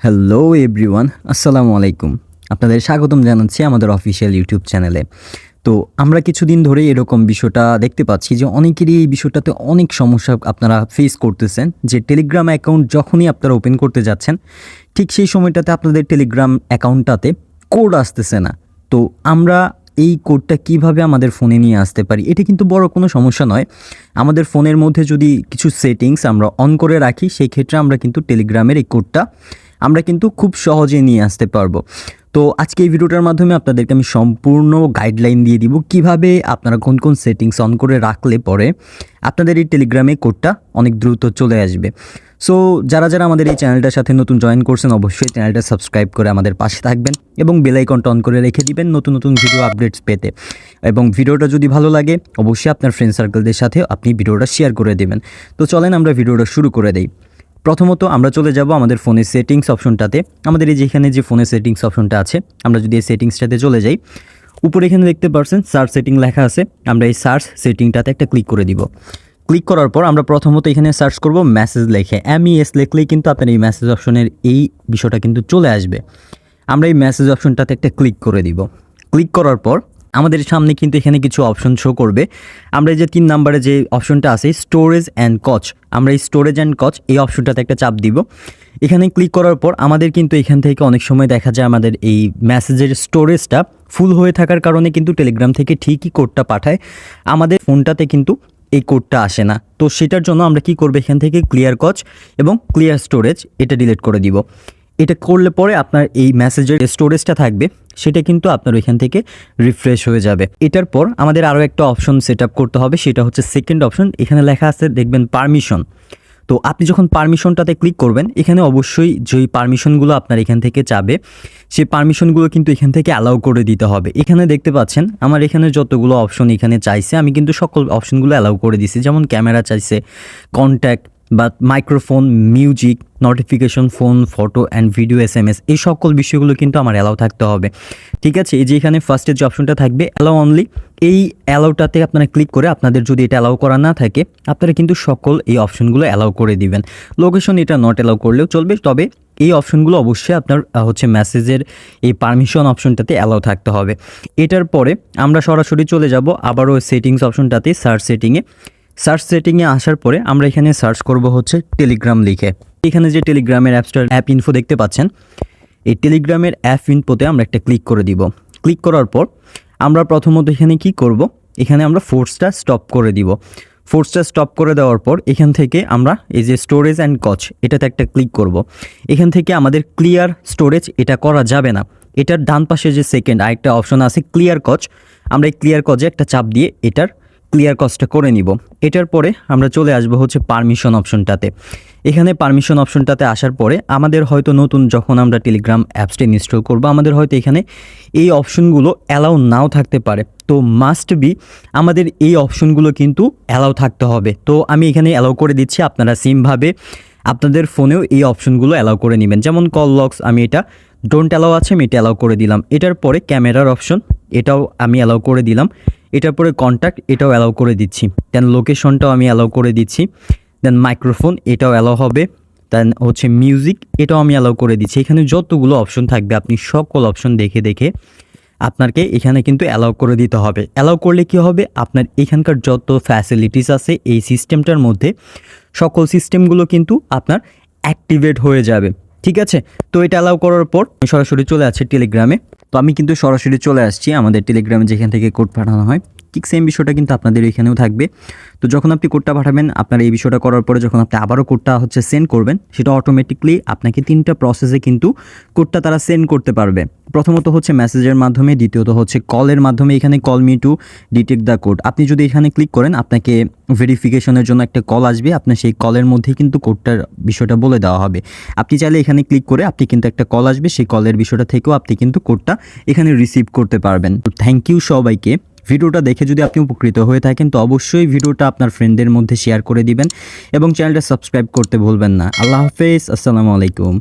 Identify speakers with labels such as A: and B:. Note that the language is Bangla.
A: হ্যালো এভরিওয়ান, আসসালামু আলাইকুম। আপনাদের স্বাগতম জানাচ্ছি আমাদের অফিসিয়াল ইউটিউব চ্যানেলে। তো আমরা কিছুদিন ধরে এরকম বিষয়টা দেখতে পাচ্ছি যে অনেকেরই এই বিষয়টাতে অনেক সমস্যা আপনারা ফেস করতেছেন, যে টেলিগ্রাম অ্যাকাউন্ট যখনই আপনারা ওপেন করতে যাচ্ছেন ঠিক সেই সময়টাতে আপনাদের টেলিগ্রাম অ্যাকাউন্টটাতে কোড আসতেছে না। তো আমরা এই কোডটা কিভাবে আমাদের ফোনে নিয়ে আসতে পারি, এটা কিন্তু বড় কোনো সমস্যা নয়। আমাদের ফোনের মধ্যে যদি কিছু সেটিংস আমরা অন করে রাখি, সেই ক্ষেত্রে আমরা কিন্তু টেলিগ্রামের এই কোডটা আমরা কিন্তু খুব সহজে নিয়ে আসতে পারবো। তো আজকে এই ভিডিওটার মাধ্যমে আপনাদেরকে আমি সম্পূর্ণ গাইডলাইন দিয়ে দিব কিভাবে আপনারা কোন কোন সেটিংস অন করে রাখলে পরে আপনাদের এই টেলিগ্রামে কোডটা অনেক দ্রুত চলে আসবে। সো যারা যারা আমাদের এই চ্যানেলটার সাথে নতুন জয়েন করছেন, অবশ্যই চ্যানেলটা সাবস্ক্রাইব করে আমাদের পাশে থাকবেন এবং বেল আইকনটা অন করে রেখে দিবেন নতুন নতুন ভিডিও আপডেটস পেতে। এবং ভিডিওটা যদি ভালো লাগে অবশ্যই আপনার ফ্রেন্ড সার্কেলদের সাথে আপনি ভিডিওটা শেয়ার করে দেবেন। তো চলেন আমরা ভিডিওটা শুরু করে দেই। প্রথমত আমরা চলে যাব আমাদের ফোনের সেটিংস অপশনটাতে। আমাদের এই যেখানে যে ফোনের সেটিংস অপশনটা আছে, আমরা যদি এই সেটিংসটাতে চলে যাই, উপরে এখানে দেখতে পাচ্ছেন সার্চ সেটিং লেখা আছে। আমরা এই সার্চ সেটিংটাতে একটা ক্লিক করে দিব। ক্লিক করার পর আমরা প্রথমত এখানে সার্চ করব মেসেজ লেখে। MES লিখলেই কিন্তু আপনার এই মেসেজ অপশনের এই বিষয়টা কিন্তু চলে আসবে। আমরা এই মেসেজ অপশনটাতে একটা ক্লিক করে দিব। ক্লিক করার পর আমাদের সামনে কিন্তু এখানে কিছু অপশন শো করবে। আমরা এই যে 3 নম্বরে যে অপশনটা আছে স্টোরেজ অ্যান্ড কচ, আমরা এই স্টোরেজ অ্যান্ড কচ এই অপশনটাতে একটা চাপ দিব। এখানে ক্লিক করার পর আমাদের কিন্তু এখান থেকে অনেক সময় দেখা যায় আমাদের এই মেসেজের স্টোরেজটা ফুল হয়ে থাকার কারণে কিন্তু টেলিগ্রাম থেকে ঠিকই কোডটা পাঠায়, আমাদের ফোনটাতে কিন্তু এই কোডটা আসে না। তো সেটার জন্য আমরা কি করব, এখান থেকে ক্লিয়ার কচ এবং ক্লিয়ার স্টোরেজ এটা ডিলিট করে দিব। এটা করলে পরে আপনার এই মেসেজের স্টোরেজটা থাকবে সেটা কিন্তু আপনার ওইখান থেকে রিফ্রেশ হয়ে যাবে। এটার পর আমাদের আরও একটা অপশন সেট আপ করতে হবে, সেটা হচ্ছে সেকেন্ড অপশন। এখানে লেখা আছে দেখবেন পারমিশন। তো আপনি যখন পারমিশনটাতে ক্লিক করবেন, এখানে অবশ্যই যেই পারমিশনগুলো আপনার এখান থেকে চাবে সেই পারমিশনগুলো কিন্তু এখান থেকে অ্যালাউ করে দিতে হবে। এখানে দেখতে পাচ্ছেন আমার এখানে যতগুলো অপশন এখানে চাইছে আমি কিন্তু সকল অপশনগুলো অ্যালাউ করে দিছি। যেমন ক্যামেরা চাইছে, কন্ট্যাক্ট বা microphone, music, notification, phone, photo and video, SMS, এই সকল বিষয়গুলো কিন্তু আমার অ্যালাউ থাকতে হবে। ঠিক আছে, এই যে এখানে ফার্স্টের যে অপশনটা থাকবে অ্যালাউ অনলি, এই অ্যালাউটাতে আপনারা ক্লিক করে আপনাদের যদি এটা অ্যালাউ করা না থাকে আপনারা কিন্তু সকল এই অপশনগুলো অ্যালাউ করে দিবেন। লোকেশন এটা নট অ্যালাউ করলেও চলবে, তবে এই অপশনগুলো অবশ্যই আপনার মেসেজের এই পারমিশন অপশনটাতে অ্যালাউ থাকতে হবে। এটার পরে আমরা সরাসরি চলে যাব আবারও সেটিংস অপশনটাতে, সার্চ সেটিংয়ে। সার্চ সেটিংয়ে আসার পরে আমরা এখানে সার্চ করব হচ্ছে টেলিগ্রাম লিখে। এখানে যে টেলিগ্রামের অ্যাপ ইনফো দেখতে পাচ্ছেন, এই টেলিগ্রামের অ্যাপ ইনফোতে আমরা একটা ক্লিক করে দিব। ক্লিক করার পর আমরা প্রথমত এখানে কি করব, এখানে আমরা ফোর্সটা স্টপ করে দিব। ফোর্সটা স্টপ করে দেওয়ার পর এখান থেকে আমরা এই যে স্টোরেজ অ্যান্ড কচ এটাতে একটা ক্লিক করব। এখান থেকে আমাদের ক্লিয়ার স্টোরেজ এটা করা যাবে না। এটার ডান পাশে যে সেকেন্ড আরেকটা অপশন আছে ক্লিয়ার কচ, আমরা এই ক্লিয়ার কচে একটা চাপ দিয়ে এটার ক্লিয়ার কচটা করে নিব। এটার পরে আমরা চলে আসব হচ্ছে পারমিশন অপশনটাতে। এখানে পারমিশন অপশনটাতে আসার পরে আমাদের হয়তো নতুন যখন আমরা টেলিগ্রাম অ্যাপসটা ইনস্টল করব আমাদের হয়তো এখানে এই অপশনগুলো অ্যালাউ নাও থাকতে পারে। তো মাস্ট বি আমাদের এই অপশনগুলো কিন্তু অ্যালাউ থাকতে হবে। তো আমি এখানে অ্যালাউ করে দিচ্ছি, আপনারা সেমভাবে আপনাদের ফোনেও এই অপশনগুলো অ্যালাউ করে নেবেন। যেমন কল লক্স আমি এটা ডোন্ট অ্যালাউ আছে, আমি এটা অ্যালাউ করে দিলাম। এটার পরে ক্যামেরার অপশন এটাও আমি অ্যালাউ করে দিলাম। এটার পরে কন্ট্যাক্ট এটাও অ্যালাউ করে দিচ্ছি। দেন লোকেশনটাও আমি অ্যালাউ করে দিচ্ছি। দেন মাইক্রোফোন এটাও অ্যালাউ হবে। দেন হচ্ছে মিউজিক এটাও আমি অ্যালাউ করে দিচ্ছি। এখানে যতগুলো অপশন থাকবে আপনি সকল অপশন দেখে দেখে আপনাকে এখানে কিন্তু অ্যালাউ করে দিতে হবে। অ্যালাউ করলে কি হবে, আপনার এখানকার যত ফ্যাসিলিটিস আছে এই সিস্টেমটার মধ্যে সকল সিস্টেমগুলো কিন্তু আপনার অ্যাক্টিভেট হয়ে যাবে। ঠিক আছে, তো এটা অ্যালাউ করার পর আমি সরাসরি চলে আসছি টেলিগ্রামে। তো আমি কিন্তু সরাসরি চলে আসছি আমাদের টেলিগ্রামে যেখান থেকে কোড পাঠানো হয়। ঠিক সেম বিষয়টা কিন্তু আপনাদের এখানেও থাকবে। তো যখন আপনি কোডটা পাঠাবেন, আপনার এই বিষয়টা করার পরে যখন আপনি আবারও কোডটা সেন্ড করবেন, সেটা অটোমেটিকলি আপনাকে 3টা প্রসেসে কিন্তু কোডটা তারা সেন্ড করতে পারবে। প্রথমত হচ্ছে মেসেজের মাধ্যমে, দ্বিতীয়ত হচ্ছে কলের মাধ্যমে। এখানে call me to detect the code, আপনি যদি এখানে ক্লিক করেন আপনাকে ভেরিফিকেশনের জন্য একটা কল আসবে, আপনার সেই কলের মধ্যেই কিন্তু কোডটার বিষয়টা বলে দেওয়া হবে। আপনি চাইলে এখানে ক্লিক করে আপনি কিন্তু একটা কল আসবে, সেই কলের বিষয়টা থেকেও আপনি কিন্তু কোডটা এখানে রিসিভ করতে পারবেন। তো থ্যাংক ইউ সবাইকে। ভিডিওটা দেখে যদি আপনি উপকৃত হয়ে থাকেন তো অবশ্যই ভিডিওটা আপনার ফ্রেন্ডদের মধ্যে শেয়ার করে দিবেন এবং চ্যানেলটা সাবস্ক্রাইব করতে ভুলবেন না। আল্লাহ হাফেজ, আসসালামু আলাইকুম।